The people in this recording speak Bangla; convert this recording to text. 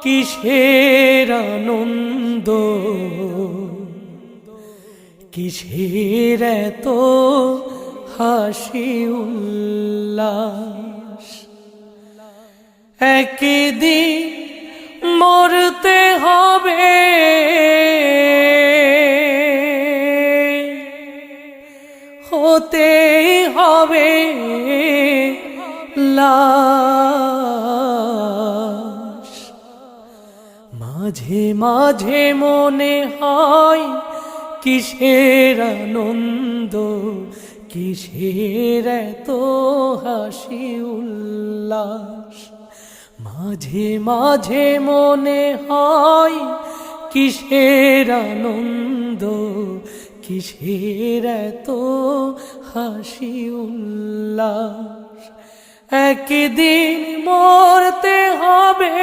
কিসের আনন্দ, কিসের এত হাসি উল্লাস। একদিন মরতে হবে, হতে হবে লাশ। মাঝে মাঝে মনে হয় কিসের আনন্দ, কিসের এত হাসি উল্লাস। মাঝে মাঝে মনে হয় কিসের আনন্দ, কিসের এত হাসি উল্লাস। একদিন মরতে হবে,